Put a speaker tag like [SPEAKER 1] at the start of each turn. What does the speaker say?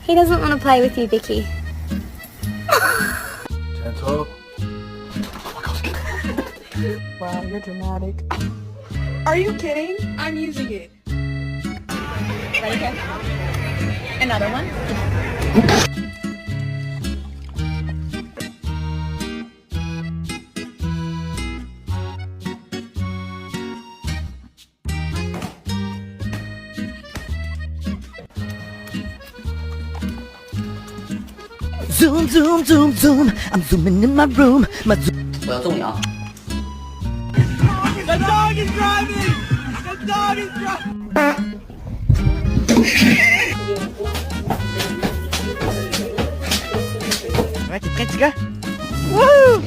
[SPEAKER 1] He doesn't want to play with you, Vicky.
[SPEAKER 2] Gentle.
[SPEAKER 3] Wow, you're dramatic. Are you kidding? I'm using it. Ready, okay? Another one.
[SPEAKER 4] Zoom, zoom, zoom, zoom. I'm zooming in my room. My zoom.
[SPEAKER 5] 我要揍你啊！
[SPEAKER 2] The dog is driving! The dog is driving!
[SPEAKER 4] Right, let's go. Woo!